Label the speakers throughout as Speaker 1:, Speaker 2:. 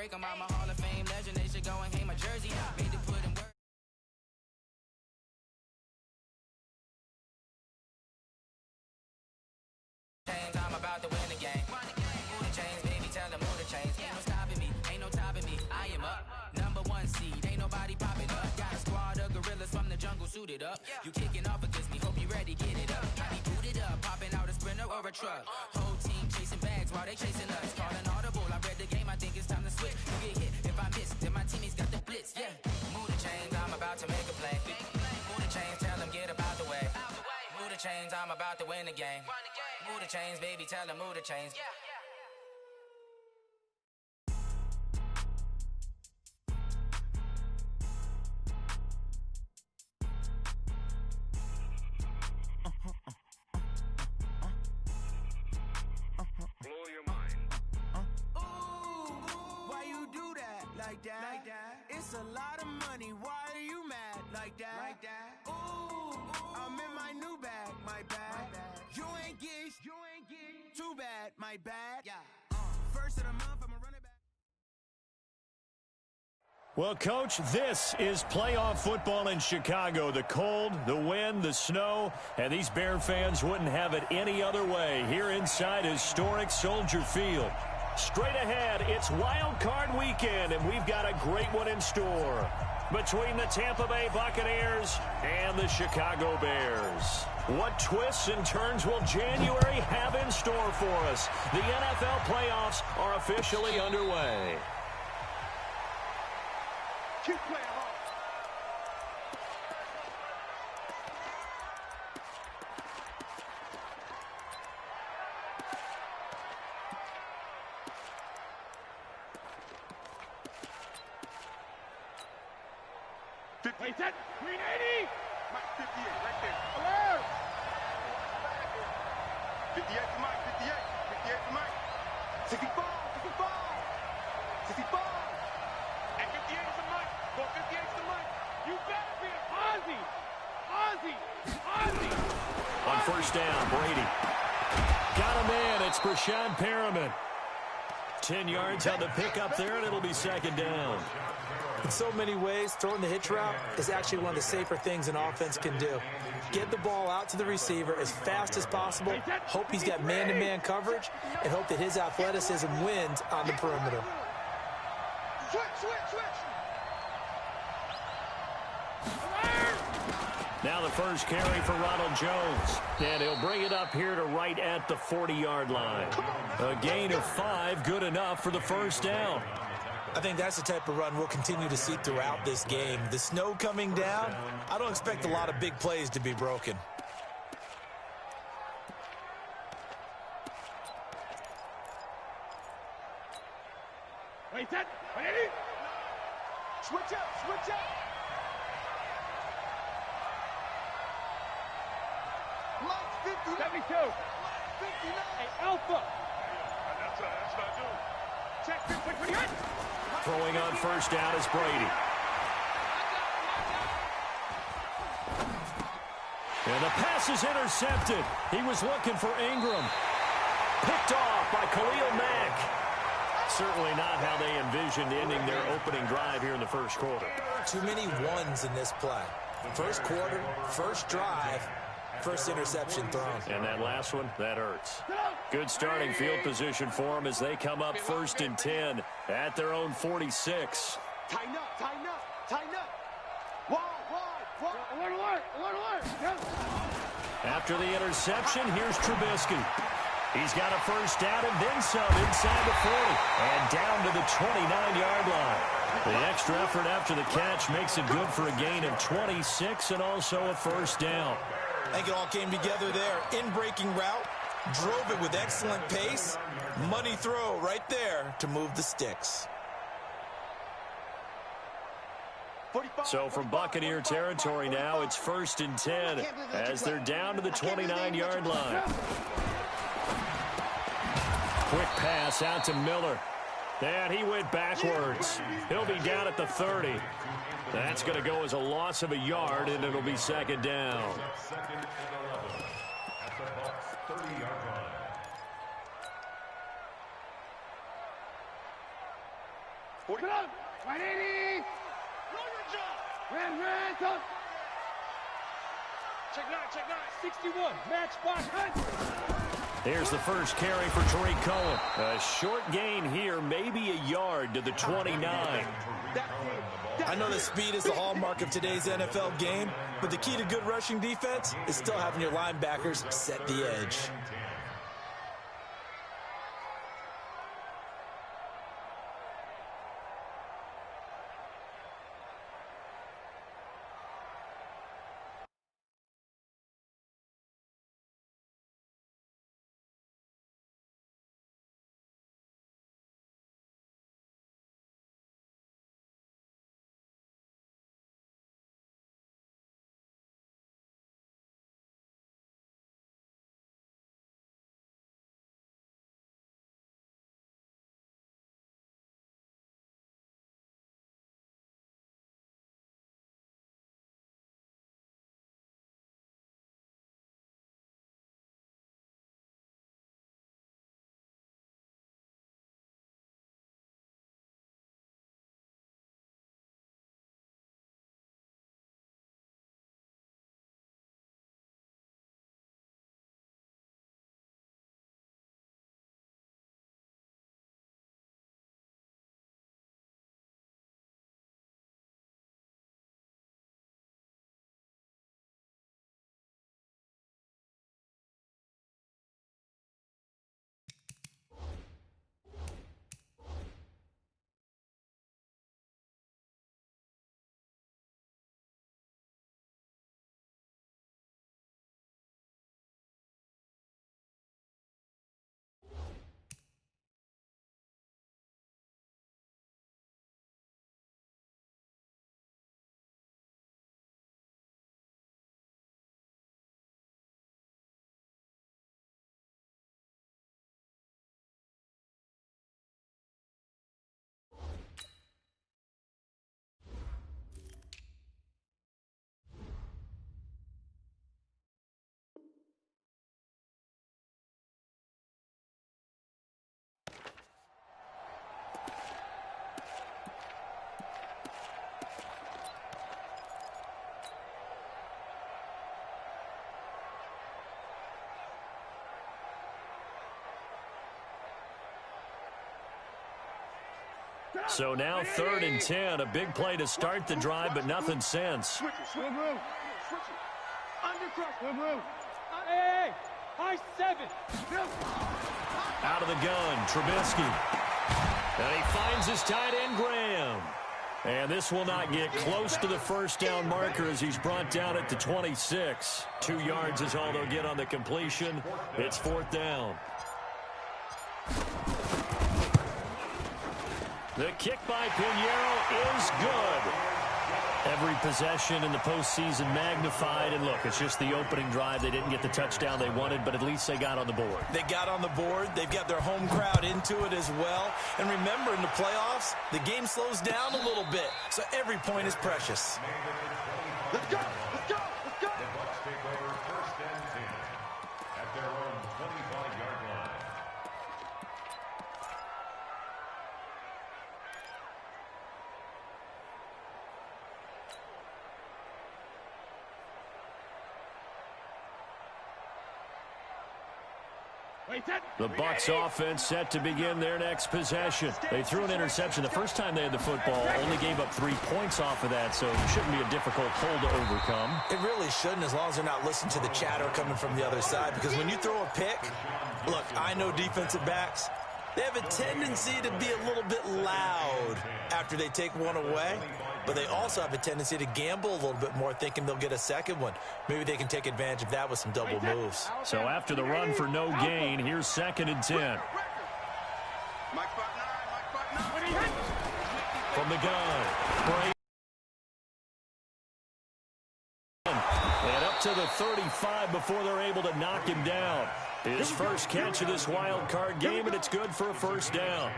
Speaker 1: break them. I'm a Hall of Fame legend. They should go and hang my jersey. Made to put in work. I'm about to win the game. Move the chains, baby, tell them move the chains. Ain't no stopping me, ain't no topping me. I am up, #1 seed, ain't nobody popping up. Got a squad of gorillas from the jungle suited up. You kicking off against me, hope you ready, get it up. I be booted up, popping out a Sprinter or a truck. Whole team chasing bags while they chasing us. Calling audible, I read the game, I think it's time to switch. You get hit if I miss, then my teammates got the blitz, yeah. Move the chains, I'm about to make a play. Move the chains, tell them get about the way. Move the chains, I'm about to win the game. Move the chains, baby, tell them move the chains.
Speaker 2: Blow your mind.
Speaker 3: Why you do that like that? Like that? It's a lot of money. Why are you mad like that? Like that? Ooh, I'm in my new bag, my bad. You ain't get too bad, my bad. Yeah. First of the month, I'ma run it back.
Speaker 4: Well, Coach, this is playoff football in Chicago. The cold, the wind, the snow, and these Bear fans wouldn't have it any other way here inside historic Soldier Field. Straight ahead, it's Wild Card Weekend, and we've got a great one in store between the Tampa Bay Buccaneers and the Chicago Bears. What twists and turns will January have in store for us? The NFL playoffs are officially underway.
Speaker 2: Keep playing hard.
Speaker 5: Wait, set. Green 80.
Speaker 2: Mike 58, right there.
Speaker 5: Alert.
Speaker 2: 58 to Mike, 58. 58 to Mike. 65, 65. 65. And 58 is to Mike. Go 58 is to Mike.
Speaker 5: You better be Ozzy. Ozzy. Ozzy.
Speaker 4: On first down, Brady. Got him in. It's Brashad Perriman. 10 yards on the pickup there, and it'll be second down.
Speaker 6: In so many ways, throwing the hitch route is actually one of the safer things an offense can do. Get the ball out to the receiver as fast as possible, hope he's got man-to-man coverage, and hope that his athleticism wins on the perimeter.
Speaker 2: Switch, switch, switch.
Speaker 4: Now the first carry for Ronald Jones. And he'll bring it up here to right at the 40-yard line. A gain of 5, good enough for the first down.
Speaker 6: I think that's the type of run we'll continue to see throughout this game. The snow coming down, I don't expect a lot of big plays to be broken.
Speaker 5: Wait, set. Ready?
Speaker 2: Switch up, switch up. Mike 59.
Speaker 5: 72.
Speaker 2: Mike 59.
Speaker 5: Hey, Alpha.
Speaker 2: That's not good.
Speaker 5: Check this. Wait, hit.
Speaker 4: Throwing on first down is Brady. And the pass is intercepted. He was looking for Ingram. Picked off by Khalil Mack. Certainly not how they envisioned ending their opening drive here in the first quarter.
Speaker 6: Too many ones in this play. First quarter, first drive, first interception thrown.
Speaker 4: And that last one, that hurts. Good starting field position for them as they come up 1st and 10 at their own 46.
Speaker 2: Tighten up, tighten up, tighten up. Wide.
Speaker 5: Alert, alert, alert, alert. Yes.
Speaker 4: After the interception, here's Trubisky. He's got a first down and then some inside the 40 and down to the 29-yard line. The extra effort after the catch makes it good for a gain of 26 and also a first down.
Speaker 6: I think it all came together there. In-breaking route, drove it with excellent pace. Money throw right there to move the sticks.
Speaker 4: So from Buccaneer territory now, it's 1st and 10 as they're down to the 29-yard line. Quick pass out to Miller. And he went backwards. He'll be down at the 30. That's going to go as a loss of a yard, and it'll be second down.
Speaker 5: 40. 180. Ran, touch. Check 9. 61. Match box.
Speaker 4: Here's the first carry for Tariq Cohen. A short gain here, maybe a yard to the 29.
Speaker 6: I know that speed is the hallmark of today's NFL game, but the key to good rushing defense is still having your linebackers set the edge.
Speaker 4: So now 3rd and 10, a big play to start the drive, but nothing since.
Speaker 5: Switch it. Undercross. Hey, high 7.
Speaker 4: Out of the gun, Trubisky. And he finds his tight end, Graham. And this will not get close to the first down marker as he's brought down at the 26. 2 yards is all they'll get on the completion. It's 4th down. The kick by Pinheiro is good. Every possession in the postseason magnified. And look, it's just the opening drive. They didn't get the touchdown they wanted, but at least they got on the board.
Speaker 6: They got on the board. They've got their home crowd into it as well. And remember, in the playoffs, the game slows down a little bit. So every point is precious.
Speaker 2: Let's go. The Bucs take over 1st and 10 at their own 25-yard line.
Speaker 4: The Bucs offense set to begin their next possession. They threw an interception the first time they had the football, only gave up 3 points off of that, so it shouldn't be a difficult hole to overcome.
Speaker 6: It really shouldn't, as long as they're not listening to the chatter coming from the other side, because when you throw a pick, look, I know defensive backs, they have a tendency to be a little bit loud after they take one away, but they also have a tendency to gamble a little bit more, thinking they'll get a second one. Maybe they can take advantage of that with some double moves.
Speaker 4: So after the run for no gain, here's 2nd and 10. From the gun, Bray. And up to the 35 before they're able to knock him down. His first catch of this wild card game, and it's good for a 1st down.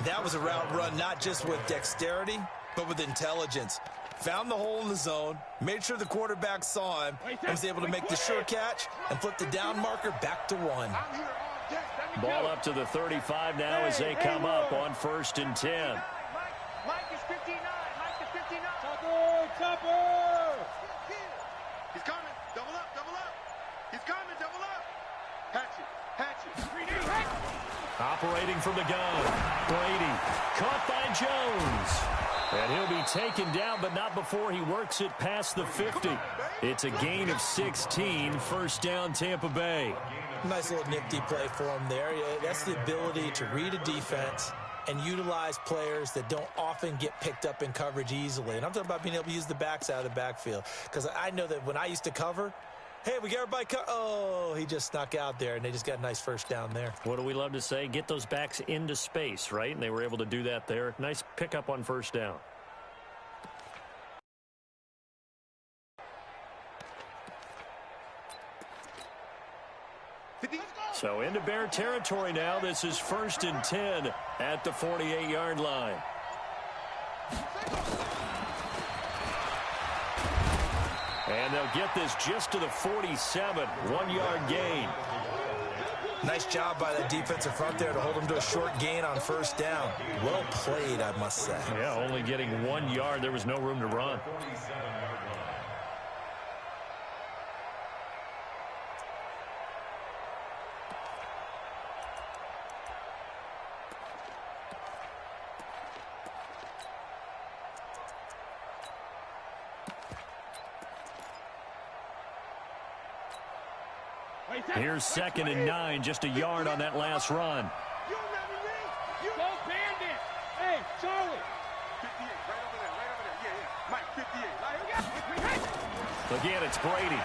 Speaker 6: That was a route run, not just with dexterity, but with intelligence. Found the hole in the zone, made sure the quarterback saw him, and was able to make the sure catch and flip the down marker back to 1.
Speaker 4: Ball up to the 35 now as they come up on 1st and 10.
Speaker 2: Mike is 59. Mike is 59.
Speaker 5: Tupper!
Speaker 2: He's coming. Double up, double up. He's coming, double up. Hatchet, hatchet.
Speaker 4: Operating from the gun. Brady caught by Jones. And he'll be taken down, but not before he works it past the 50. It's a gain of 16. First down, Tampa Bay.
Speaker 6: Nice little nifty play for him there. That's the ability to read a defense and utilize players that don't often get picked up in coverage easily. And I'm talking about being able to use the backs out of the backfield. Because I know that when I used to cover, hey, we got everybody oh, he just snuck out there, and they just got a nice first down there.
Speaker 4: What do we love to say? Get those backs into space, right? And they were able to do that there. Nice pickup on first down. So into Bear territory now. This is 1st and 10 at the 48-yard line. And they'll get this just to the 47. 1-yard gain.
Speaker 6: Nice job by that defensive front there to hold them to a short gain on first down. Well played, I must say.
Speaker 4: Yeah, only getting 1 yard. There was no room to run. Here's 2nd and 9, just a yard on that last run.
Speaker 5: Go Bandit! Hey, Charlie!
Speaker 2: 58, right over there, right over there. Yeah. Mike, 58.
Speaker 4: Again, it's Brady.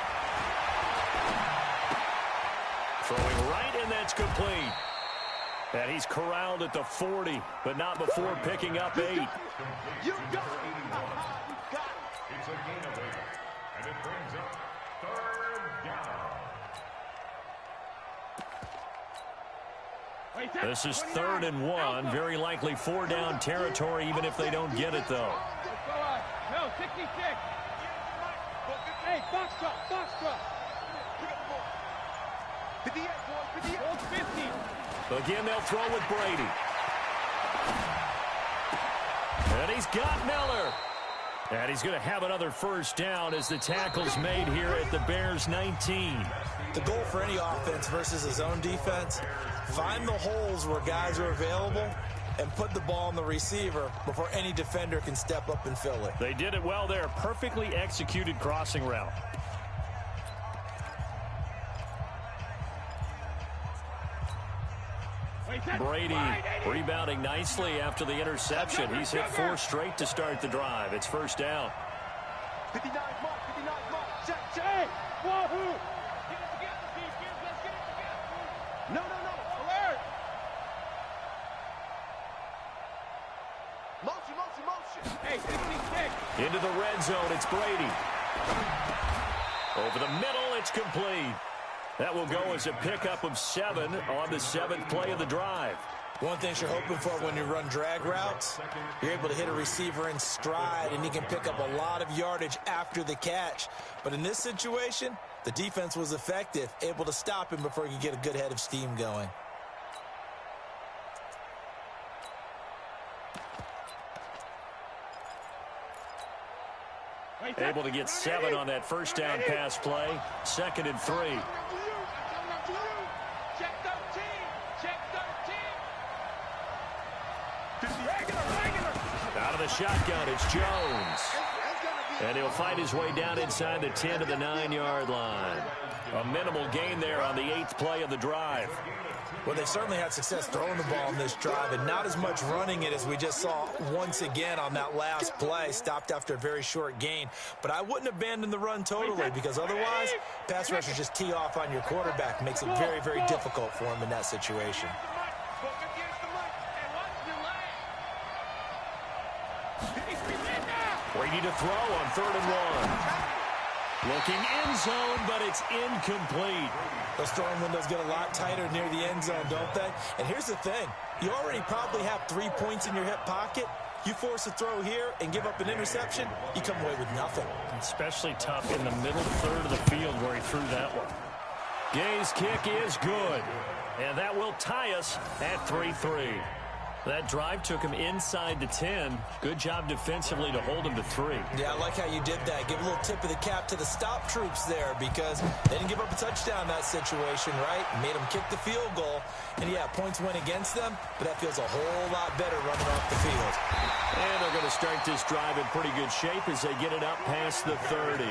Speaker 4: Throwing right, and that's complete. And he's corralled at the 40, but not before picking up 8.
Speaker 2: You got it. You got it.
Speaker 7: It's a gain of 8, and it brings up 3rd down.
Speaker 4: This is 3rd and 1. Very likely 4-down territory, even if they don't get it, though.
Speaker 5: No, 66. Hey, box truck.
Speaker 2: 58, boys, 58.
Speaker 5: 50.
Speaker 4: Again, they'll throw with Brady. And he's got Miller. And he's going to have another first down as the tackle's made here at the Bears' 19.
Speaker 6: The goal for any offense versus his own defense, find the holes where guys are available and put the ball on the receiver before any defender can step up and fill it.
Speaker 4: They did it well there. Perfectly executed crossing route. Brady rebounding nicely after the interception. He's hit 4 straight to start the drive. It's first down.
Speaker 2: 59 mark, check.
Speaker 5: Hey, Wahoo! Get it together, defense. Let's get it together.
Speaker 2: No.
Speaker 5: Alert!
Speaker 2: Motion.
Speaker 5: Hey, 66.
Speaker 4: Into the red zone, it's Brady. Over the middle, it's complete. That will go as a pickup of 7 on the 7th play of the drive.
Speaker 6: One thing you're hoping for when you run drag routes, you're able to hit a receiver in stride, and he can pick up a lot of yardage after the catch. But in this situation, the defense was effective, able to stop him before he could get a good head of steam going.
Speaker 4: Able to get 7 on that first down pass play. 2nd and 3.
Speaker 5: Check 13.
Speaker 4: Out of the shotgun, it's Jones. And he'll fight his way down inside the 10 to the 9-yard line. A minimal gain there on the 8th play of the drive.
Speaker 6: Well, they've certainly had success throwing the ball in this drive, and not as much running it as we just saw once again on that last play, stopped after a very short gain. But I wouldn't abandon the run totally, because otherwise, pass rushers just tee off on your quarterback. Makes it very, very difficult for him in that situation.
Speaker 4: Brady to throw on 3rd and 1. Looking end zone, but it's incomplete.
Speaker 6: Those throwing windows get a lot tighter near the end zone, don't they? And here's the thing. You already probably have 3 points in your hip pocket. You force a throw here and give up an interception, you come away with nothing.
Speaker 4: Especially tough in the middle third of the field where he threw that one. Gay's kick is good. And that will tie us at 3-3. That drive took him inside the 10. Good job defensively to hold him to 3.
Speaker 6: Yeah, I like how you did that. Give a little tip of the cap to the stop troops there because they didn't give up a touchdown in that situation, right? Made them kick the field goal. And, yeah, points went against them, but that feels a whole lot better running off the field.
Speaker 4: And they're going to start this drive in pretty good shape as they get it up past the 30.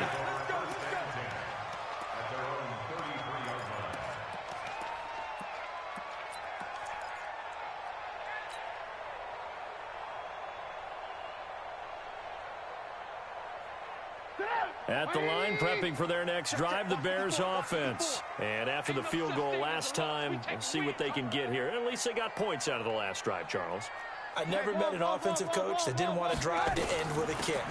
Speaker 4: At the line, prepping for their next drive, the Bears offense. And after the field goal last time, we'll see what they can get here. At least they got points out of the last drive, Charles.
Speaker 6: I never met an offensive coach that didn't want to drive to end with a kick.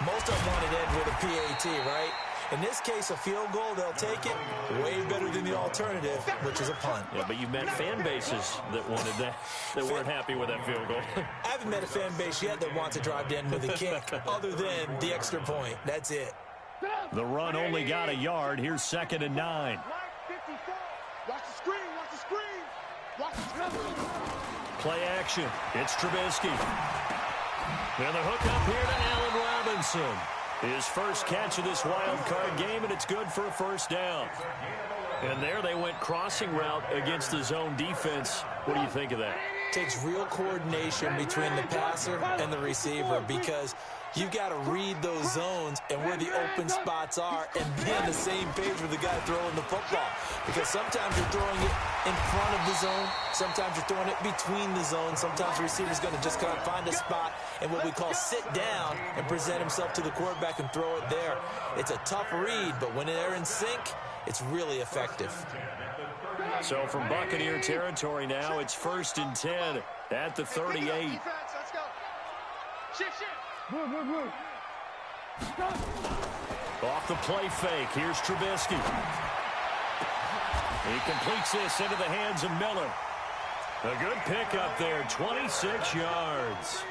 Speaker 6: Most of them want to end with a PAT, right? In this case, a field goal, they'll take it. Way better than the alternative, which is a punt.
Speaker 4: Yeah, but you've met fan bases that wanted that, that weren't happy with that field goal.
Speaker 6: I haven't met a fan base yet that wants to drive to end with a kick, other than the extra point. That's it.
Speaker 4: The run only got a yard. Here's 2nd and 9.
Speaker 2: Watch the screen, watch the screen. Watch the screen.
Speaker 4: Play action. It's Trubisky. And the hook up here to Allen Robinson. His first catch of this wild card game, and it's good for a first down. And there they went crossing route against the zone defense. What do you think of that?
Speaker 6: Takes real coordination between the passer and the receiver because you've got to read those zones and where the open spots are and be on the same page with the guy throwing the football. Because sometimes you're throwing it in front of the zone. Sometimes you're throwing it between the zones. Sometimes the receiver's going to just kind of find a spot and what we call sit down and present himself to the quarterback and throw it there. It's a tough read, but when they're in sync, it's really effective.
Speaker 4: So from Buccaneer territory now, it's 1st and 10 at the 38.
Speaker 2: Let's go. Shit. Move.
Speaker 4: Off the play fake, here's Trubisky. He completes this into the hands of Miller. A good pickup there, 26 yards.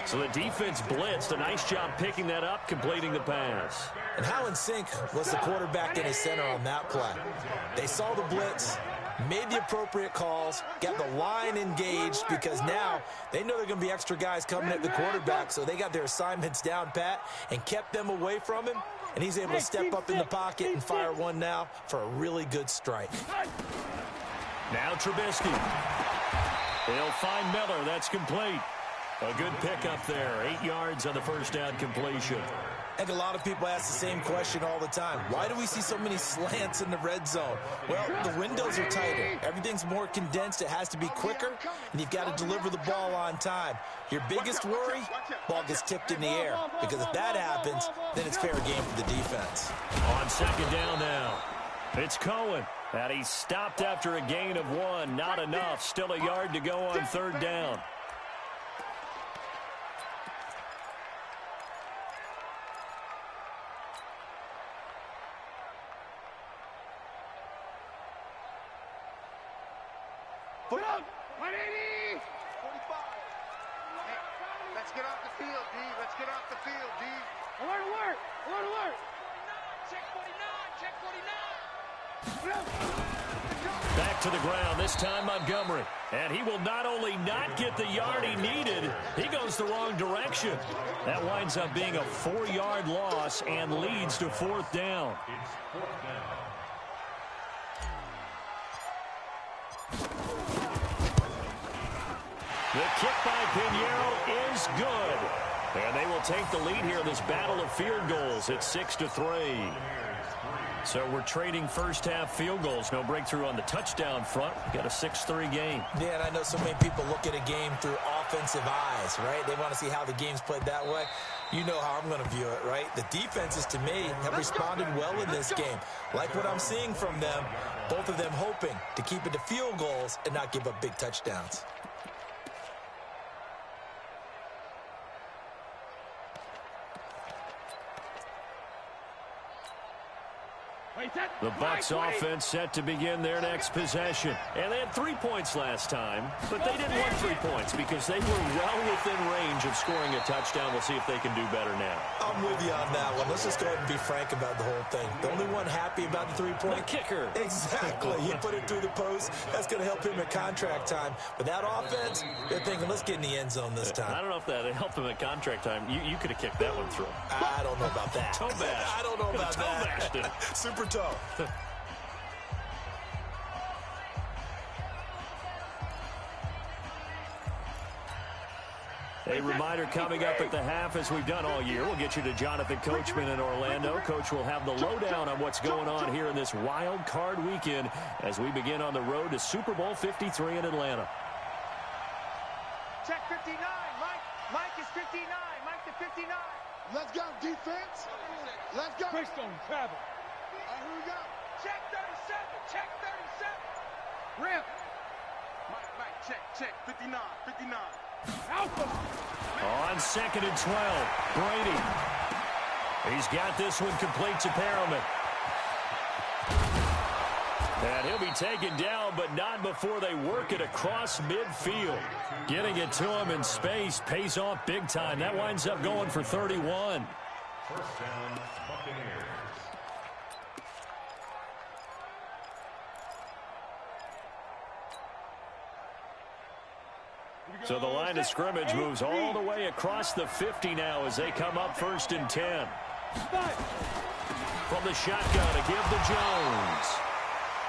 Speaker 4: So the defense blitzed. A nice job picking that up, completing the pass.
Speaker 6: And how in sync was the quarterback and his center on that play? They saw the blitz, made the appropriate calls, got the line engaged because now they know there are going to be extra guys coming at the quarterback, so they got their assignments down pat and kept them away from him, and he's able to step up in the pocket and fire one now for a really good strike.
Speaker 4: Now Trubisky. He'll find Miller. That's complete. A good pickup there. 8 yards on the first down completion.
Speaker 6: And a lot of people ask the same question all the time. Why do we see so many slants in the red zone? Well, the windows are tighter. Everything's more condensed. It has to be quicker, and you've got to deliver the ball on time. Your biggest worry, ball gets tipped in the air, because if that happens, then it's fair game for the defense.
Speaker 4: On 2nd down now, it's Cohen. And he stopped after a gain of 1. Not enough. Still a yard to go on 3rd down.
Speaker 2: Put up. 180. 45. Hey, let's get off the field, D. Let's get off the field, D.
Speaker 5: Alert.
Speaker 2: Check 49. Check 49.
Speaker 4: Back to the ground, this time Montgomery. And he will not only not get the yard he needed, he goes the wrong direction. That winds up being a 4-yard loss and leads to 4th down. The kick by Pinheiro is good. And they will take the lead here in this battle of field goals. It's 6-3. So we're trading first-half field goals. No breakthrough on the touchdown front. We've got a 6-3 game.
Speaker 6: Yeah, and I know so many people look at a game through offensive eyes, right? They want to see how the game's played that way. You know how I'm going to view it, right? The defenses, to me, have responded well in this game. Like what I'm seeing from them, both of them hoping to keep it to field goals and not give up big touchdowns.
Speaker 4: The Bucs offense set to begin their next possession. And they had 3 points last time, but they didn't want 3 points because they were well within range of scoring a touchdown. We'll see if they can do better now.
Speaker 6: I'm with you on that one. Let's just go ahead and be frank about the whole thing. The only one happy about the 3-point.
Speaker 4: The kicker.
Speaker 6: Exactly. He put it through the post. That's going to help him at contract time. But that offense, they're thinking, let's get in the end zone this time.
Speaker 4: I don't know if that helped him at contract time. You could have kicked that one through.
Speaker 6: I don't know about that.
Speaker 4: Toe bash.
Speaker 6: I don't know about
Speaker 4: Toe bashed it.
Speaker 6: that. Super toe.
Speaker 4: A reminder coming up at the half, as we've done all year. We'll get you to Jonathan Coachman in Orlando. Coach will have the lowdown on what's going on here in this wild card weekend as we begin on the road to Super Bowl 53 in Atlanta.
Speaker 2: Check 59. Mike is 59. Mike to 59.
Speaker 8: Let's go, defense. Let's go.
Speaker 5: Greystone travel.
Speaker 8: All right, here we go.
Speaker 2: Check 37. Check 37.
Speaker 5: Ramp.
Speaker 2: Mike, check. 59. 59.
Speaker 5: Alpha.
Speaker 4: On 2nd and 12, Brady. He's got this one complete to Perriman. And he'll be taken down, but not before they work it across midfield. Getting it to him in space pays off big time. That winds up going for 31.
Speaker 7: First down, Buccaneers.
Speaker 4: So the line of scrimmage moves all the way across the 50 now as they come up 1st and 10. From the shotgun to give to Jones.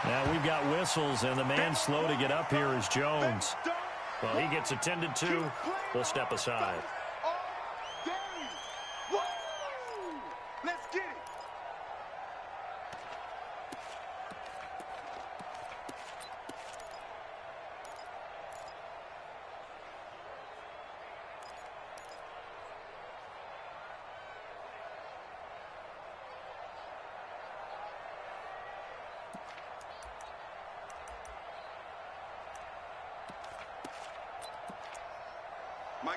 Speaker 4: Now we've got whistles, and the man slow to get up here is Jones. Well, he gets attended to. We'll step aside.
Speaker 2: Let's get it.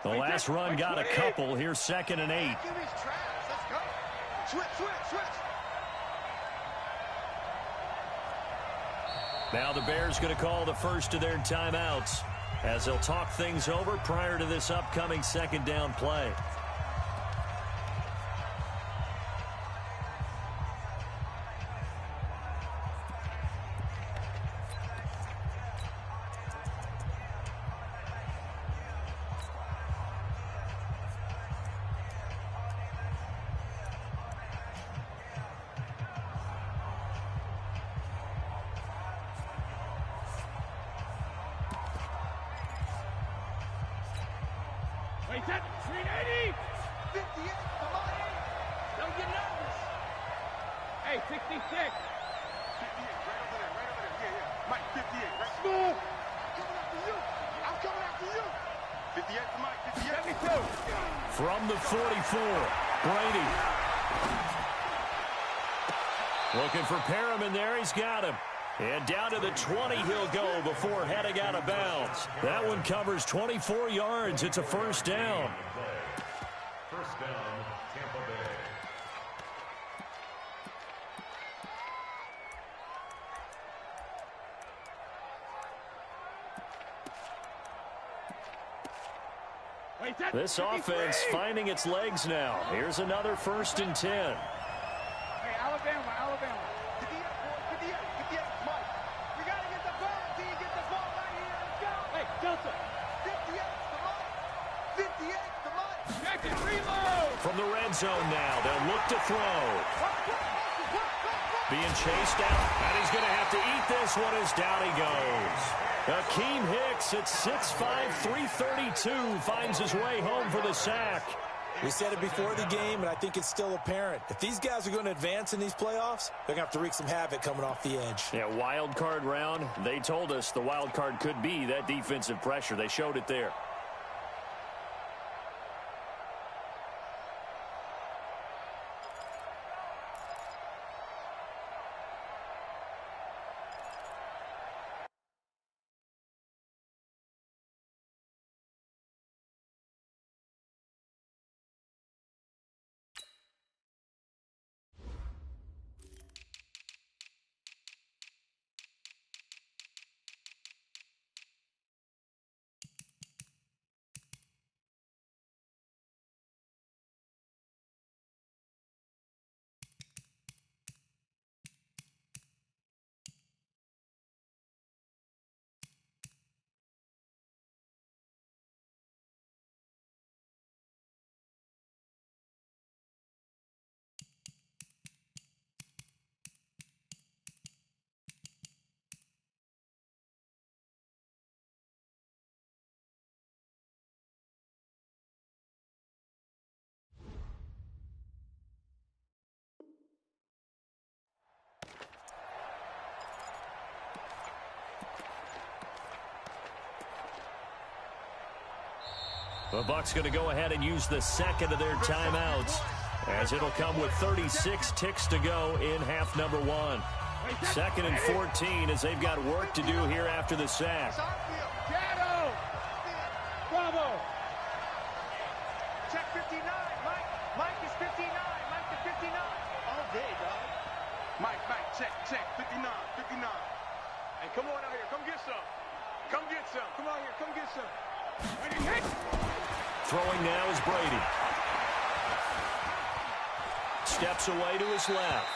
Speaker 4: The last run got a couple. Here's 2nd and 8.
Speaker 8: Give me trash. Let's go. Switch.
Speaker 4: Now the Bears going to call the first of their timeouts as they'll talk things over prior to this upcoming 2nd down play.
Speaker 5: Wait, that 380.
Speaker 8: 58, come on in.
Speaker 5: Don't get nervous. Hey, 66.
Speaker 2: 58, right over there. Yeah. Mike, 58, right?
Speaker 5: Smooth.
Speaker 8: I'm coming after you.
Speaker 2: 58 to Mike, 58.
Speaker 5: 72.
Speaker 4: From the 44, Brady. Looking for Perriman there. He's got him. And down to the 20 he'll go before heading out of bounds. That one covers 24 yards. It's a 1st down.
Speaker 7: First down, Tampa Bay.
Speaker 5: Wait, that
Speaker 4: This
Speaker 5: 53.
Speaker 4: offense finding its legs now. Here's another 1st and 10.
Speaker 5: Hey, Alabama.
Speaker 2: 58, Mike. We got to get the ball, D. Get the ball right here. Let's go.
Speaker 5: Hey, Delta.
Speaker 2: 58 to Mike. 58 to Mike.
Speaker 5: Check it. Reload.
Speaker 4: From the red zone now, they'll look to throw. Being chased out, and he's going to have to eat this one as down he goes. Akeem Hicks at 6'5", 332 finds his way home for the sack.
Speaker 6: We said it before the game, and I think it's still apparent. If these guys are going to advance in these playoffs, they're going to have to wreak some havoc coming off the edge.
Speaker 4: Yeah, wild card round. They told us the wild card could be that defensive pressure. They showed it there. The Bucs going to go ahead and use the second of their timeouts, as it'll come with 36 ticks to go in half number 1. 2nd and 14 as they've got work to do here after the sack.
Speaker 5: Shadow! Bravo!
Speaker 2: Check 59, Mike. Mike is 59. Mike is 59. All day, dog. Mike, check, 59, 59. Hey, come on out here. Come get some. Come get some. Come out here. Come get some.
Speaker 4: Throwing now is Brady. Steps away to his left.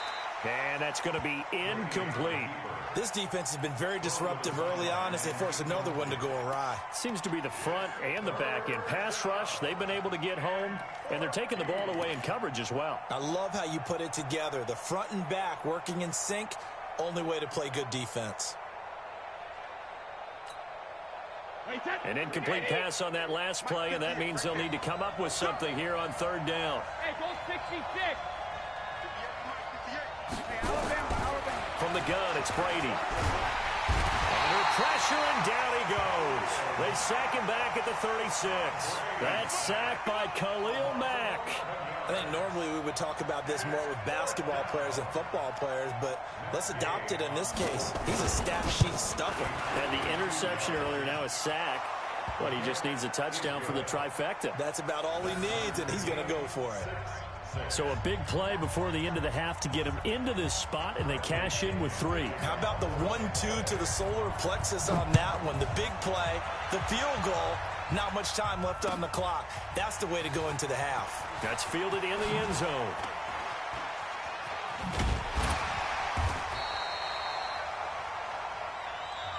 Speaker 4: And that's going to be incomplete.
Speaker 6: This defense has been very disruptive early on as they force another one to go awry.
Speaker 4: Seems to be the front and the back end. Pass rush, they've been able to get home, and they're taking the ball away in coverage as well.
Speaker 6: I love how you put it together. The front and back working in sync, only way to play good defense.
Speaker 4: An incomplete pass on that last play, and that means they'll need to come up with something here on 3rd down.
Speaker 5: Hey, go 66.
Speaker 4: From the gun, it's Brady. Under pressure, and down he goes. They sack him back at the 36. That's sacked by Khalil Mack.
Speaker 6: I think normally we would talk about this more with basketball players and football players, but let's adopt it in this case. He's a stat sheet stuffer.
Speaker 4: And the interception earlier, now a sack. But he just needs a touchdown for the trifecta.
Speaker 6: That's about all he needs, and he's going to go for it.
Speaker 4: So a big play before the end of the half to get him into this spot, and they cash in with 3.
Speaker 6: How about the 1-2 to the solar plexus on that one? The big play, the field goal, not much time left on the clock. That's the way to go into the half.
Speaker 4: That's fielded in the end zone.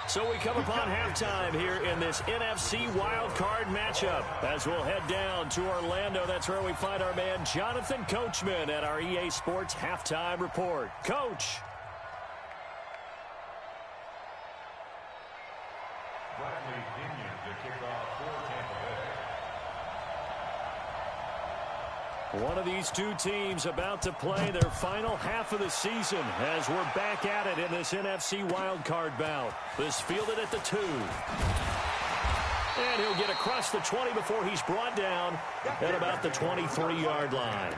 Speaker 4: So we come upon halftime here in this NFC wildcard matchup. As we'll head down to Orlando, that's where we find our man Jonathan Coachman at our EA Sports Halftime Report. Coach. One of these two teams about to play their final half of the season as we're back at it in this NFC wildcard bout. This fielded at the 2. And he'll get across the 20 before he's brought down at about the 23-yard line.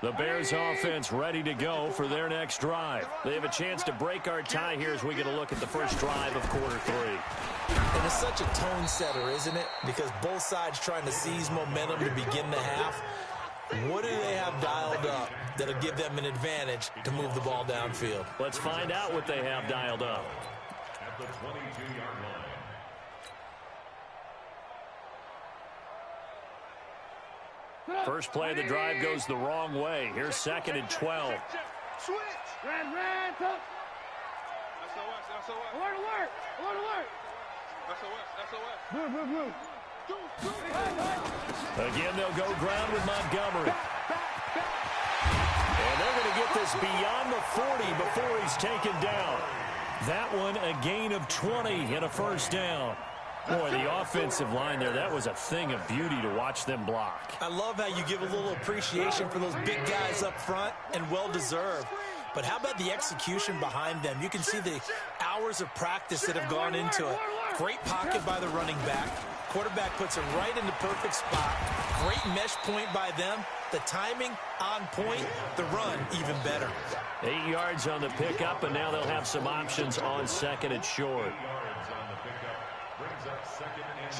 Speaker 4: The Bears offense ready to go for their next drive. They have a chance to break our tie here as we get a look at the first drive of quarter 3.
Speaker 6: And it's such a tone setter, isn't it? Because both sides trying to seize momentum to begin the half. What do they have dialed up that'll give them an advantage to move the ball downfield?
Speaker 4: Let's find out what they have dialed up.
Speaker 7: At the 22-yard line.
Speaker 4: First play of the drive goes the wrong way. Here's 2nd and 12.
Speaker 2: Switch.
Speaker 5: Ran, tough.
Speaker 2: SOS.
Speaker 5: Alert.
Speaker 2: SOS.
Speaker 5: Move.
Speaker 4: Again, they'll go ground with Montgomery. And they're going to get this beyond the 40 before he's taken down. That one, a gain of 20 and a first down. Boy, the offensive line there, that was a thing of beauty to watch them block.
Speaker 6: I love how you give a little appreciation for those big guys up front, and well-deserved. But how about the execution behind them? You can see the hours of practice that have gone into it. Great pocket by the running back. Quarterback puts it right in the perfect spot. Great mesh point by them. The timing on point. The run even better.
Speaker 4: 8 yards on the pickup, and now they'll have some options on 2nd and short.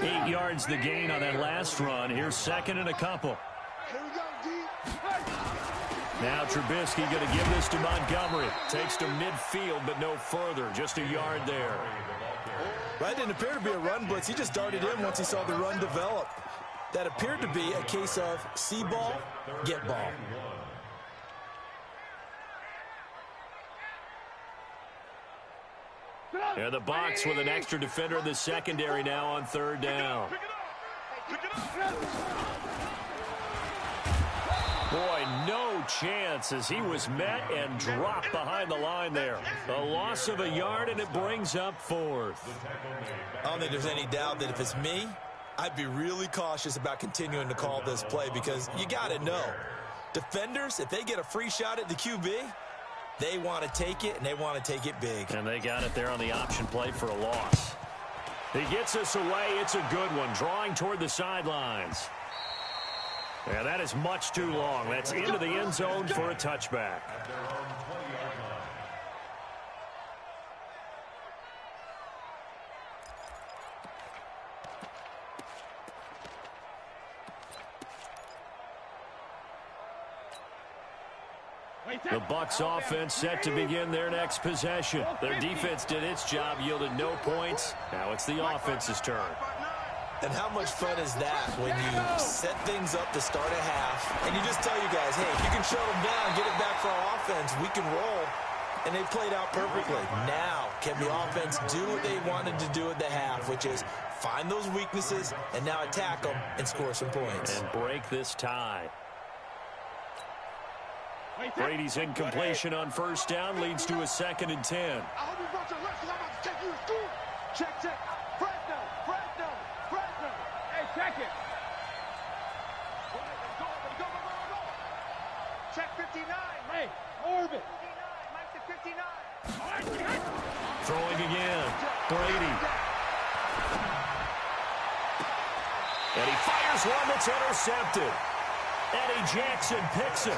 Speaker 4: 8 yards the gain on that last run. Here's 2nd and a couple.
Speaker 8: Here we go, D.
Speaker 4: Now Trubisky going to give this to Montgomery. Takes to midfield, but no further. Just a yard there.
Speaker 6: That didn't appear to be a run blitz. He just darted in once he saw the run develop. That appeared to be a case of see ball, get ball.
Speaker 4: And the Bucs with an extra defender in the secondary now on 3rd down. Boy, no chance as he was met and dropped behind the line there. A loss of a yard, and it brings up 4th.
Speaker 6: I don't think there's any doubt that if it's me, I'd be really cautious about continuing to call this play because you got to know, defenders, if they get a free shot at the QB, they want to take it, and they want to take it big.
Speaker 4: And they got it there on the option play for a loss. He gets us away. It's a good one, drawing toward the sidelines. Yeah, that is much too long. That's into the end zone for a touchback. The Bucs offense set to begin their next possession. Their defense did its job, yielded no points. Now it's the offense's turn.
Speaker 6: And how much fun is that when you set things up to start a half and you just tell you guys, hey, if you can shut them down, get it back for our offense, we can roll. And they played out perfectly. Now, can the offense do what they wanted to do at the half, which is find those weaknesses and now attack them and score some points.
Speaker 4: And break this tie. Brady's incompletion on first down leads to a 2nd and 10.
Speaker 8: I hope you brought your lunch because I'm about to take you to school. Check, check. Fresno.
Speaker 5: Hey, check it.
Speaker 8: Go. Check 59.
Speaker 5: Hey, orbit.
Speaker 8: 59. Mike to 59.
Speaker 4: Throwing again. Brady. And he fires one that's intercepted. Eddie Jackson picks it.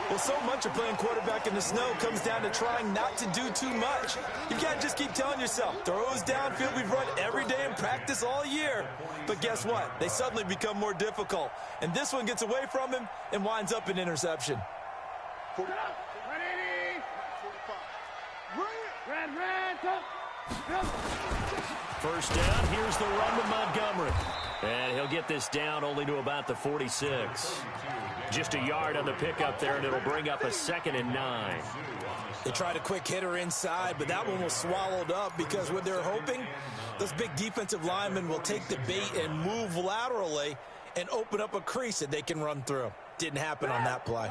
Speaker 6: Well, so much of playing quarterback in the snow comes down to trying not to do too much. You've got to just keep telling yourself, throws downfield we've run every day in practice all year. But guess what? They suddenly become more difficult. And this one gets away from him and winds up an interception.
Speaker 8: 40.
Speaker 5: Ready?
Speaker 8: 45.
Speaker 5: Red, go.
Speaker 4: First down, here's the run to Montgomery. And he'll get this down only to about the 46. Just a yard on the pickup there, and it'll bring up a 2nd and 9.
Speaker 6: They tried a quick hitter inside, but that one was swallowed up because what they're hoping, those big defensive linemen will take the bait and move laterally and open up a crease that they can run through. Didn't happen on that play.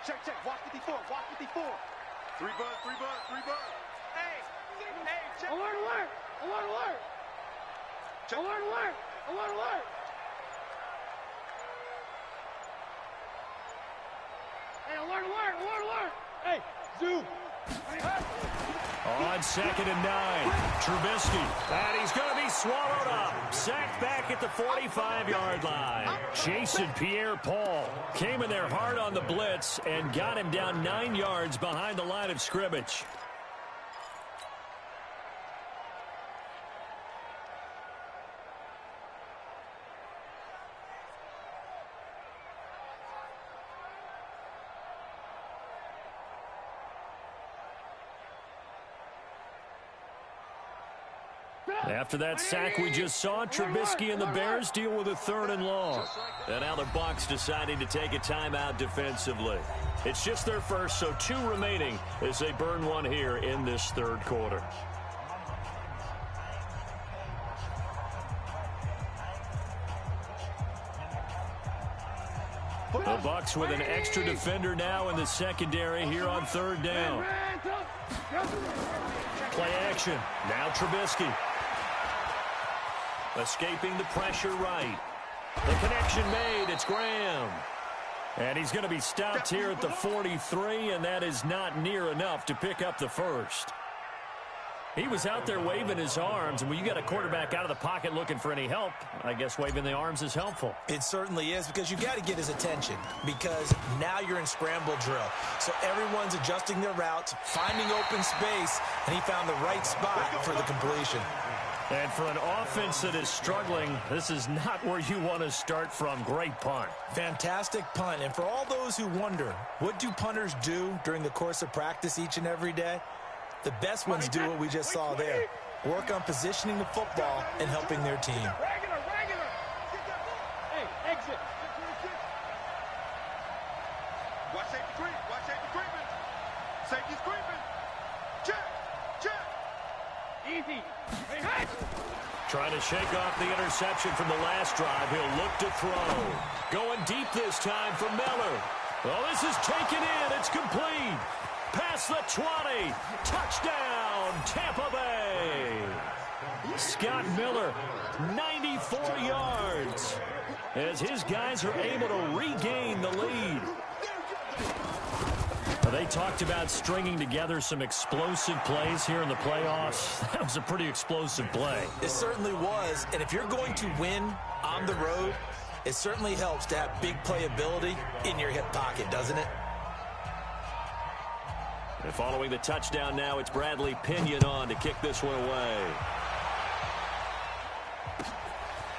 Speaker 8: Check. Watch 54. 3 bud. Hey, check.
Speaker 5: Alert.
Speaker 8: Check.
Speaker 5: Alert. Hey, alert. Hey, zoom.
Speaker 4: On 2nd and 9, Trubisky. And he's going to be swallowed up. Sacked back at the 45-yard line. Jason Pierre-Paul came in there hard on the blitz and got him down 9 yards behind the line of scrimmage. After that sack we just saw, Trubisky and the Bears deal with a 3rd and long. And now the Bucs deciding to take a timeout defensively. It's just their first, so 2 remaining as they burn one here in this 3rd quarter. The Bucs with an extra defender now in the secondary here on 3rd down. Play action. Now Trubisky. Escaping the pressure right. The connection made. It's Graham. And he's going to be stopped here at the 43, and that is not near enough to pick up the first. He was out there waving his arms, and when you got a quarterback out of the pocket looking for any help, I guess waving the arms is helpful.
Speaker 6: It certainly is, because you got to get his attention, because now you're in scramble drill. So everyone's adjusting their routes, finding open space, and he found the right spot for the completion.
Speaker 4: And for an offense that is struggling, this is not where you want to start from. Great punt.
Speaker 6: Fantastic punt. And for all those who wonder, what do punters do during the course of practice each and every day? The best ones do what we just saw there. Work on positioning the football and helping their team.
Speaker 5: Regular. Hey, exit.
Speaker 8: Watch safety creeping. Safety's creeping. Check.
Speaker 5: Easy. Hey.
Speaker 4: Trying to shake off the interception from the last drive. He'll look to throw. Going deep this time for Miller. Well, this is taken in. It's complete. Past the 20. Touchdown, Tampa Bay. Scott Miller, 94 yards, as his guys are able to regain the lead. They talked about stringing together some explosive plays here in the playoffs. That was a pretty explosive play.
Speaker 6: It certainly was, and if you're going to win on the road, it certainly helps to have big playability in your hip pocket, doesn't it?
Speaker 4: And following the touchdown now, it's Bradley Pinion on to kick this one away.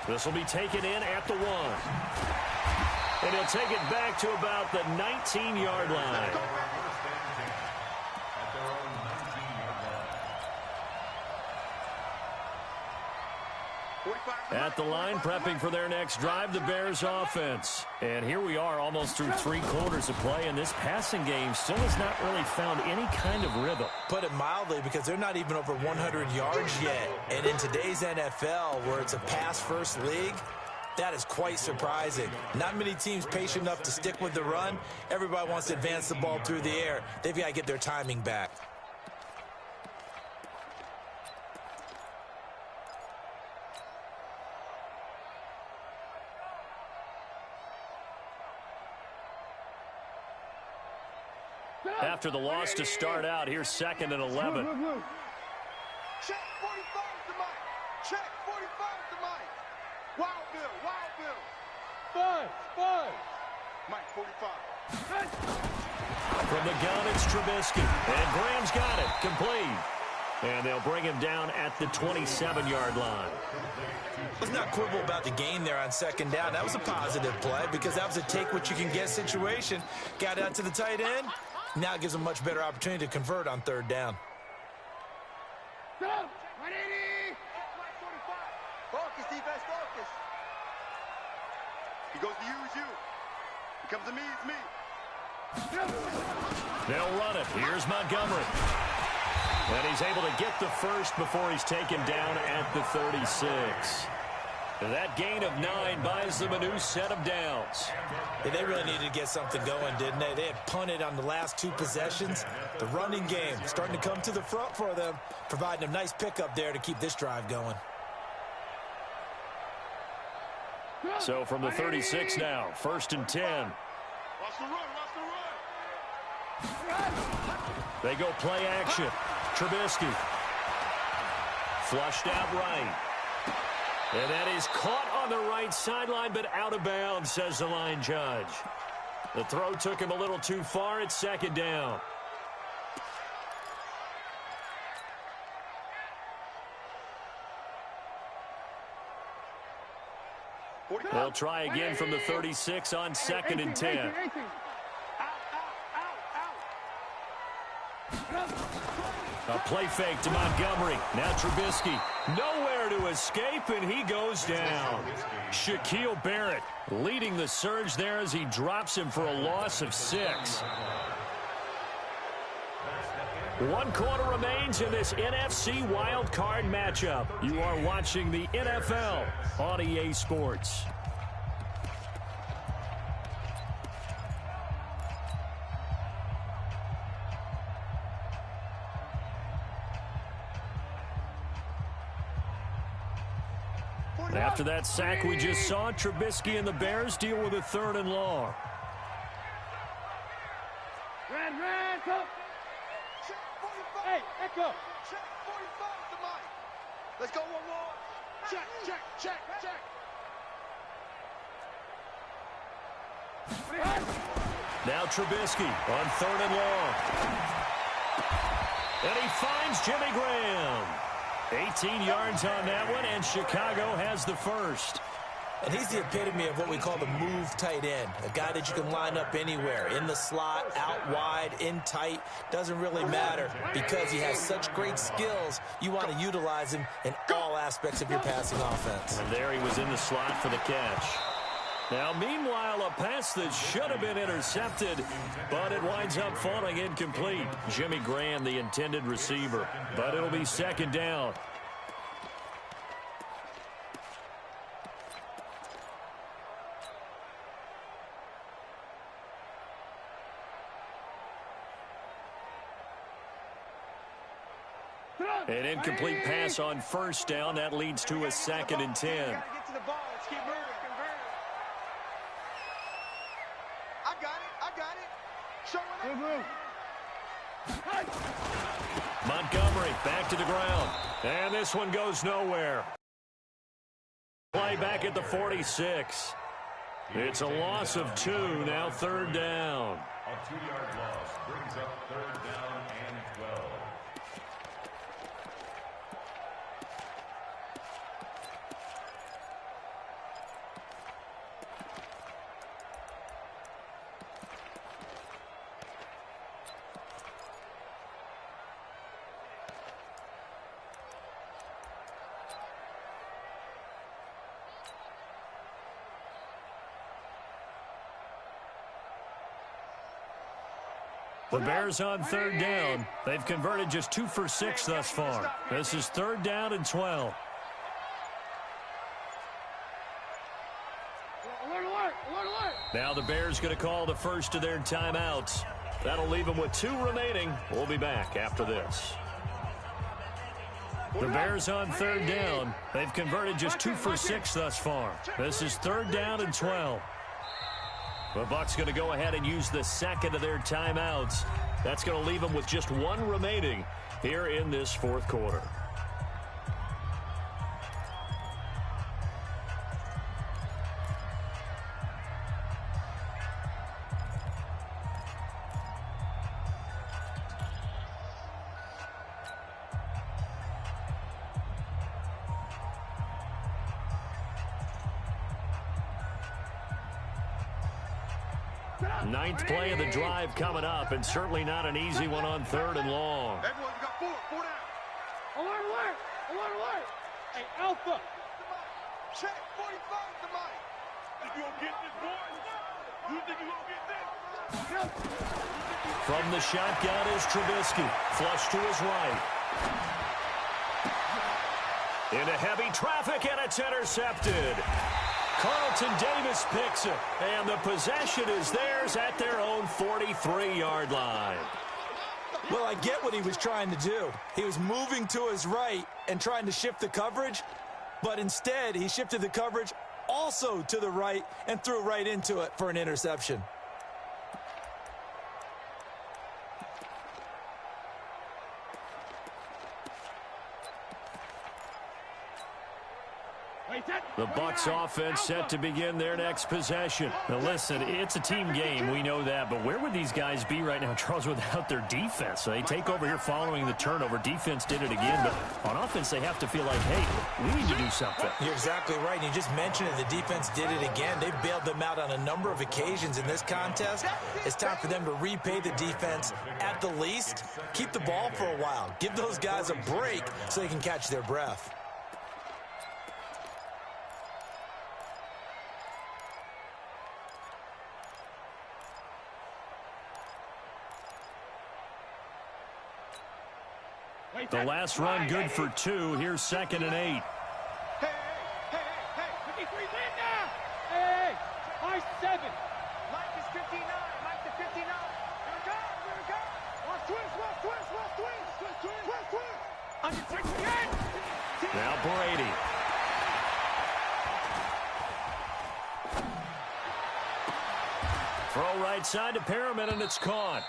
Speaker 4: This will be taken in at the 1. And he'll take it back to about the 19-yard line. At the line, prepping for their next drive, the Bears offense. And here we are almost through 3 quarters of play, and this passing game still has not really found any kind of rhythm.
Speaker 6: Put it mildly, because they're not even over 100 yards yet. And in today's NFL, where it's a pass-first league, that is quite surprising. Not many teams patient enough to stick with the run. Everybody wants to advance the ball through the air. They've got to get their timing back.
Speaker 4: After the loss to start out, here's 2nd and 11.
Speaker 8: Check 45 to Mike. Check 45 to Mike. Wild Bill.
Speaker 5: 5.
Speaker 8: Mike, 45.
Speaker 4: From the gun, it's Trubisky. And Graham's got it. Complete. And they'll bring him down at the 27-yard line.
Speaker 6: Let's not quibble about the gain there on 2nd down. That was a positive play because that was a take-what-you-can-get situation. Got out to the tight end. Now it gives them a much better opportunity to convert on 3rd down.
Speaker 8: Go! 180! Focus, defense, focus. He goes to you. He comes to me, it's me.
Speaker 4: They'll run it. Here's Montgomery. And he's able to get the first before he's taken down at the 36. That gain of 9 buys them a new set of downs.
Speaker 6: Yeah, they really needed to get something going, didn't they? They had punted on the last 2 possessions. The running game starting to come to the front for them, providing a nice pickup there to keep this drive going.
Speaker 4: So from the 36 now, 1st and 10.
Speaker 8: Watch the run.
Speaker 4: They go play action. Trubisky. Flushed out right. And that is caught on the right sideline, but out of bounds, says the line judge. The throw took him a little too far. It's 2nd down. They'll try again from the 36 on 2nd and 10. A play fake to Montgomery. Now Trubisky. Nowhere to escape, and he goes down. Shaquille Barrett leading the surge there as he drops him for a loss of 6. 1 quarter remains in this NFC wild card matchup. You are watching the NFL on EA Sports. After that sack we just saw, Trubisky and the Bears deal with a 3rd and long.
Speaker 5: Red, go. Hey, echo.
Speaker 8: Check 45 to Mike. Let's go one more. Check.
Speaker 4: Now Trubisky on 3rd and long. And he finds Jimmy Graham. 18 yards on that one, and Chicago has the first.
Speaker 6: And he's the epitome of what we call the move tight end, a guy that you can line up anywhere, in the slot, out wide, in tight, doesn't really matter because he has such great skills. You want to utilize him in all aspects of your passing offense.
Speaker 4: And there he was in the slot for the catch. Now, meanwhile, a pass that should have been intercepted, but it winds up falling incomplete. Jimmy Graham, the intended receiver, but it'll be 2nd down. An incomplete pass on first down. That leads to a 2nd and 10.
Speaker 8: Get to the ball. Let's keep moving. I got it. Showing it.
Speaker 4: Montgomery back to the ground. And this one goes nowhere. Play back at the 46. It's a loss of 2. Now 3rd down.
Speaker 7: A 2-yard loss brings up 3rd down and 12.
Speaker 4: The Bears on 3rd down. They've converted just 2 for 6 thus far. This is 3rd down and 12. Now the Bears going to call the first of their timeouts. That'll leave them with 2 remaining. We'll be back after this. The Bears on 3rd down. They've converted just 2 for 6 thus far. This is 3rd down and 12. The Bucs going to go ahead and use the 2nd of their timeouts. That's going to leave them with just 1 remaining here in this 4th quarter. Ninth play of the drive coming up, and certainly not an easy one on 3rd and long.
Speaker 8: Everyone got 4 down.
Speaker 5: Alert. Hey, Alpha.
Speaker 8: Check 45 to Mike.
Speaker 2: Think you gonna get this, boy? You think you gonna get this?
Speaker 4: From the shotgun is Trubisky. Flush to his right. Into heavy traffic, and it's intercepted. Carlton Davis picks it, and the possession is theirs at their own 43-yard line.
Speaker 6: Well, I get what he was trying to do. He was moving to his right and trying to shift the coverage, but instead he shifted the coverage also to the right and threw right into it for an interception.
Speaker 4: The Bucs offense set to begin their next possession. Now listen, it's a team game, we know that, but where would these guys be right now, Charles, without their defense? So they take over here following the turnover. Defense did it again, but on offense they have to feel like, hey, we need to do something.
Speaker 6: You're exactly right. You just mentioned it. The defense did it again. They've bailed them out on a number of occasions in this contest. It's time for them to repay the defense at the least. Keep the ball for a while. Give those guys a break so they can catch their breath.
Speaker 4: The last run good for 2. Here's 2nd and 8.
Speaker 8: Hey.
Speaker 5: 53 in now. Hey. I-7.
Speaker 8: Mike is 59. Mike to 59. Here we go. Watch twist.
Speaker 4: Now Brady. Throw right side to Perriman, and it's caught.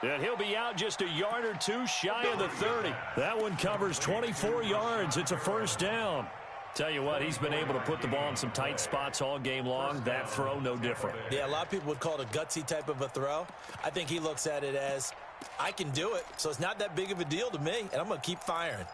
Speaker 4: And he'll be out just a yard or 2 shy of the 30. That one covers 24 yards. It's a 1st down. Tell you what, he's been able to put the ball in some tight spots all game long. That throw, no different.
Speaker 6: Yeah, a lot of people would call it a gutsy type of a throw. I think he looks at it as, I can do it, so it's not that big of a deal to me, and I'm going to keep firing.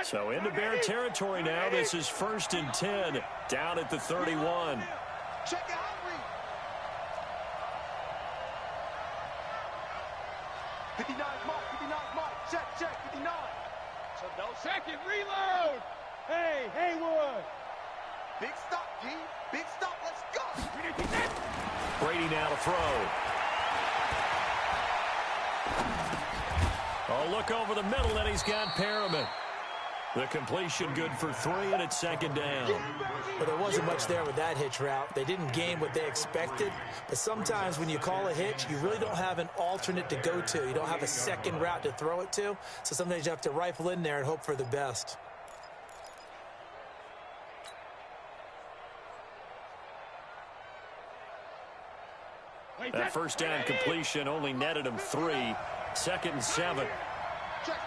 Speaker 4: So into Bear territory now. This is 1st and 10, down at the 31.
Speaker 8: Check it out, Reed. 59 Mike, 59 Mike. Check, 59.
Speaker 5: So no second, reload. Hey, Haywood.
Speaker 8: Big stop, D. Big stop, let's go.
Speaker 4: Brady now to throw. Oh, look over the middle, and he's got Perriman. The completion good for 3, and it's 2nd down.
Speaker 6: But there wasn't much there with that hitch route. They didn't gain what they expected. But sometimes when you call a hitch, you really don't have an alternate to go to. You don't have a second route to throw it to. So sometimes you have to rifle in there and hope for the best.
Speaker 4: That first down completion only netted him 3. 2nd and 7.
Speaker 8: Check.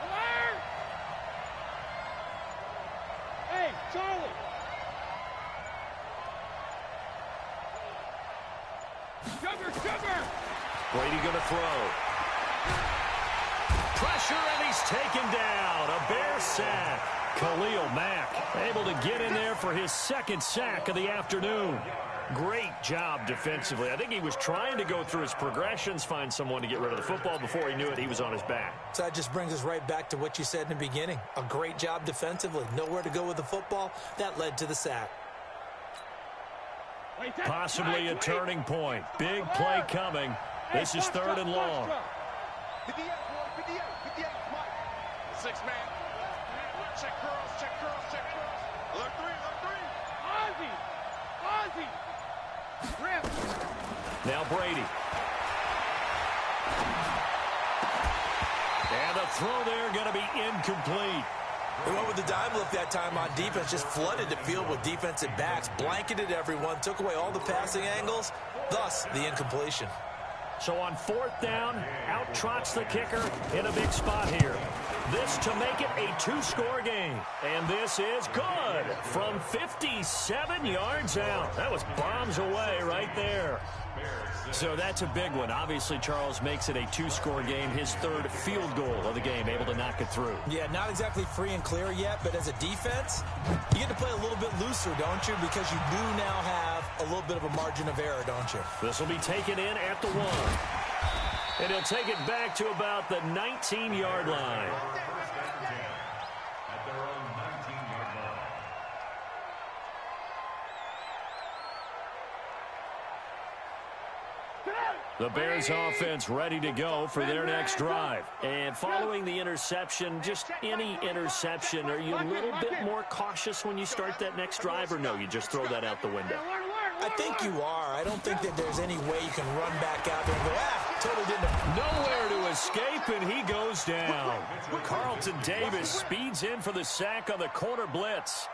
Speaker 5: Alert! Hey, Charlie. Sugar.
Speaker 4: Brady going to throw. Pressure, and he's taken down. A Bear sack. Khalil Mack able to get in there for his 2nd sack of the afternoon. Great job defensively. I think he was trying to go through his progressions, find someone to get rid of the football. Before he knew it, he was on his back.
Speaker 6: So that just brings us right back to what you said in the beginning. A great job defensively. Nowhere to go with the football. That led to the sack.
Speaker 4: Possibly a turning point. Big play coming. This is 3rd and long.
Speaker 8: 58, boy, 58 Mike. 6 man. Check curls. Look three.
Speaker 5: Ozzy. Rip.
Speaker 4: Now Brady. And the throw there going to be incomplete.
Speaker 6: They went with the dime look that time on defense, just flooded the field with defensive backs, blanketed everyone, took away all the passing angles, thus the incompletion.
Speaker 4: So on 4th down, out trots the kicker in a big spot here. This to make it a 2-score game. And this is good from 57 yards out. That was bombs away right there. So that's a big one. Obviously, Charles makes it a 2-score game. His 3rd field goal of the game, able to knock it through.
Speaker 6: Yeah, not exactly free and clear yet, but as a defense, you get to play a little bit looser, don't you? Because you do now have a little bit of a margin of error, don't you?
Speaker 4: This will be taken in at the 1. And he'll take it back to about the 19-yard line.
Speaker 7: At their own 19-yard line.
Speaker 4: The Bears offense ready to go for their next drive. And following the interception, just any interception, are you a little bit more cautious when you start that next drive, or no, you just throw that out the window?
Speaker 6: I think you are. I don't think that there's any way you can run back out there and go, totally didn't.
Speaker 4: Nowhere to escape, and he goes down. Carlton Davis speeds in for the sack on the corner blitz.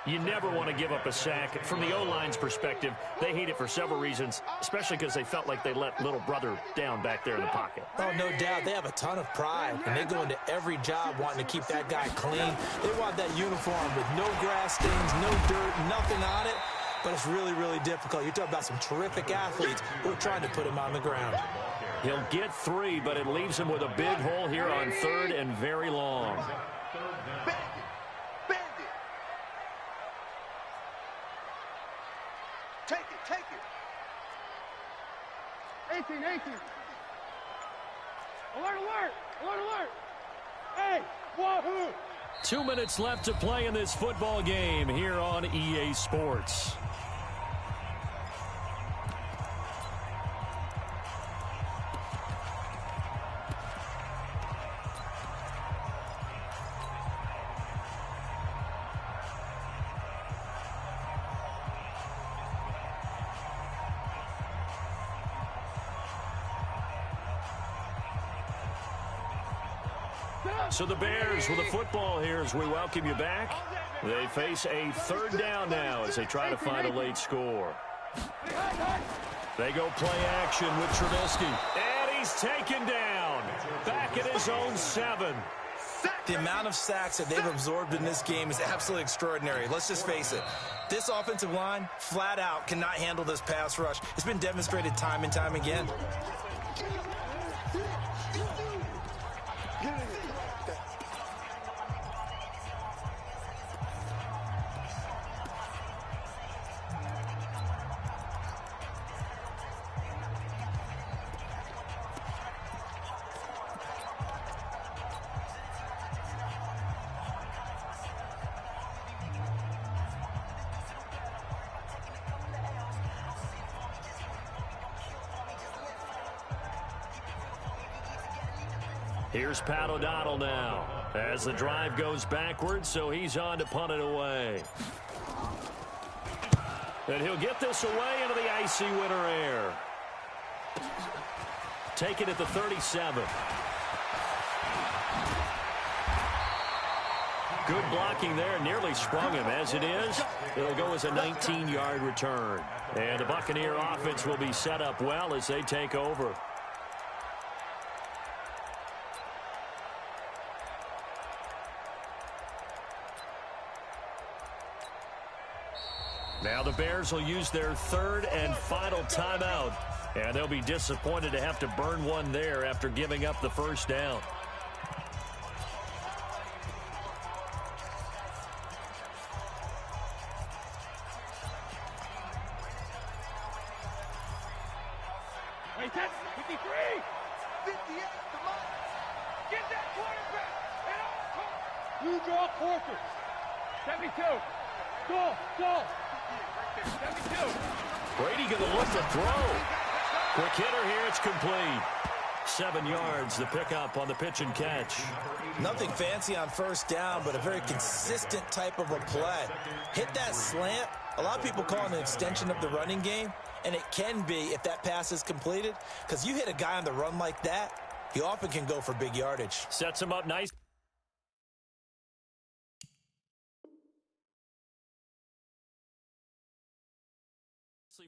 Speaker 4: You never want to give up a sack. From the O-line's perspective, they hate it for several reasons, especially because they felt like they let little brother down back there in the pocket.
Speaker 6: Oh, no doubt. They have a ton of pride, and they go into every job wanting to keep that guy clean. They want that uniform with no grass stains, no dirt, nothing on it. But it's really, really difficult. You're talking about some terrific athletes who are trying to put him on the ground.
Speaker 4: He'll get 3, but it leaves him with a big hole here on 3rd and very long.
Speaker 8: Bandit. Take it.
Speaker 5: 18. Alert. Hey, wahoo.
Speaker 4: 2 minutes left to play in this football game here on EA Sports. So the Bears with the football here as we welcome you back. They face a 3rd down now as they try to find a late score. They go play action with Trubisky. And he's taken down. Back at his own 7.
Speaker 6: The amount of sacks that they've absorbed in this game is absolutely extraordinary. Let's just face it. This offensive line, flat out, cannot handle this pass rush. It's been demonstrated time and time again.
Speaker 4: Here's Pat O'Donnell now as the drive goes backwards, so he's on to punt it away. And he'll get this away into the icy winter air. Take it at the 37. Good blocking there. Nearly sprung him. As it is, it'll go as a 19-yard return. And the Buccaneer offense will be set up well as they take over. Now the Bears will use their third and final timeout. And they'll be disappointed to have to burn one there after giving up the first down.
Speaker 5: Wait, that's 53!
Speaker 8: 58, come on.
Speaker 5: Get that quarterback! And you draw quarters. 72. Go. 72.
Speaker 4: Brady going to look to throw. Quick hitter here. It's complete. 7 yards, the pickup on the pitch and catch.
Speaker 6: Nothing fancy on first down, but a very consistent type of a play. Hit that slant. A lot of people call it an extension of the running game, and it can be if that pass is completed, because you hit a guy on the run like that, he often can go for big yardage.
Speaker 4: Sets him up nice.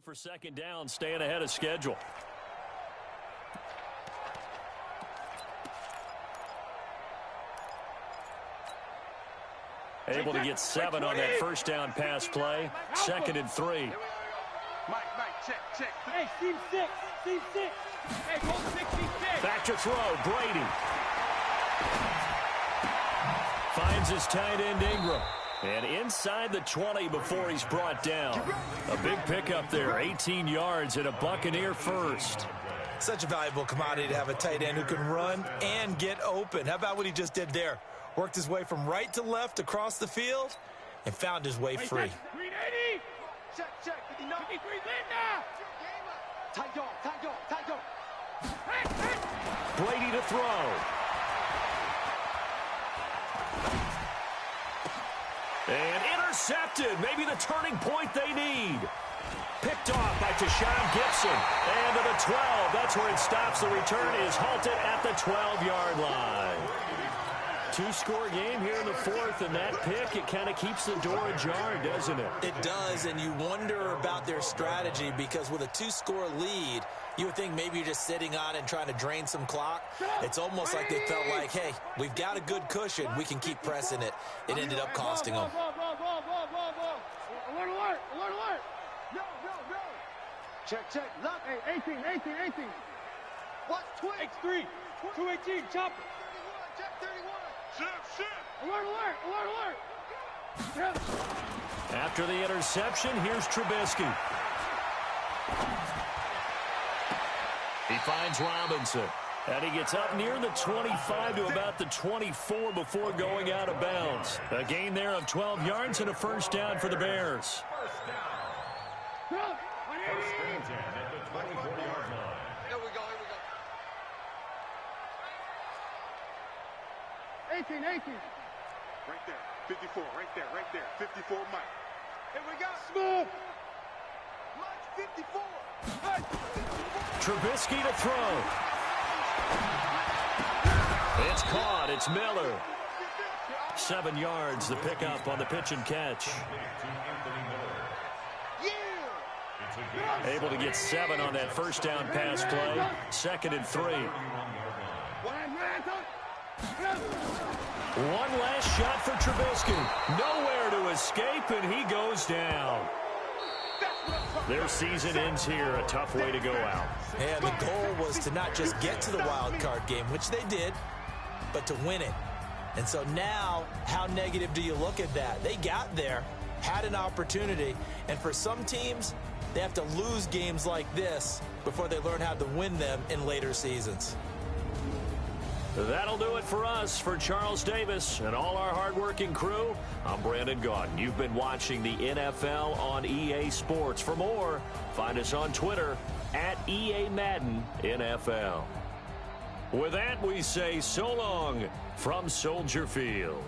Speaker 4: For second down, staying ahead of schedule. Able to get 7 on that first down pass play. 2nd and 3.
Speaker 2: Mike, check.
Speaker 5: Hey, team 6. Hey, hold 66.
Speaker 4: Back to throw, Brady. Finds his tight end Ingram. And inside the 20 before he's brought down. A big pickup there, 18 yards and a Buccaneer first.
Speaker 6: Such a valuable commodity to have a tight end who can run and get open. How about what he just did there? Worked his way from right to left across the field and found his way free.
Speaker 5: 380.
Speaker 8: Check, 59.
Speaker 5: 53, Linda.
Speaker 8: Tight yard.
Speaker 4: Brady to throw. And intercepted. Maybe the turning point they need. Picked off by Tashawn Gibson. And to the 12. That's where it stops. The return is halted at the 12-yard line. 2-score game here in the 4th, and that pick, it kind of keeps the door ajar, doesn't it?
Speaker 6: It does, and you wonder about their strategy because with a 2-score lead, you would think maybe you're just sitting on and trying to drain some clock. It's almost like they felt like, hey, we've got a good cushion. We can keep pressing it. It ended up costing them.
Speaker 5: Alert.
Speaker 8: No. Check. Look.
Speaker 5: Hey, 18.
Speaker 8: What's twitch?
Speaker 5: X3. 218, chopper.
Speaker 8: 31, check 31.
Speaker 2: Shit.
Speaker 5: Alert.
Speaker 4: After the interception, here's Trubisky. He finds Robinson. And he gets up near the 25 to about the 24 before going out of bounds. A gain there of 12 yards and a first down for the Bears.
Speaker 7: First and 10 at the 24-yard line.
Speaker 8: Here we go.
Speaker 5: 18.
Speaker 2: Right there. 54. Right there. 54, Mike.
Speaker 8: Here we go.
Speaker 5: Smooth.
Speaker 8: Mike, 54.
Speaker 4: Trubisky to throw. It's caught. It's Miller. 7 yards, the pickup on the pitch and catch. Able to get 7 on that first down pass play. 2nd and 3. One last shot for Trubisky. Nowhere to escape, and he goes down. Their season ends here. A tough way to go out.
Speaker 6: And the goal was to not just get to the wild card game, which they did, but to win it. And so now, how negative do you look at that? They got there, had an opportunity, and for some teams, they have to lose games like this before they learn how to win them in later seasons.
Speaker 4: That'll do it for us. For Charles Davis and all our hardworking crew, I'm Brandon Gaudin. You've been watching the NFL on EA Sports. For more, find us on Twitter @EA Madden NFL. With that, we say so long from Soldier Field.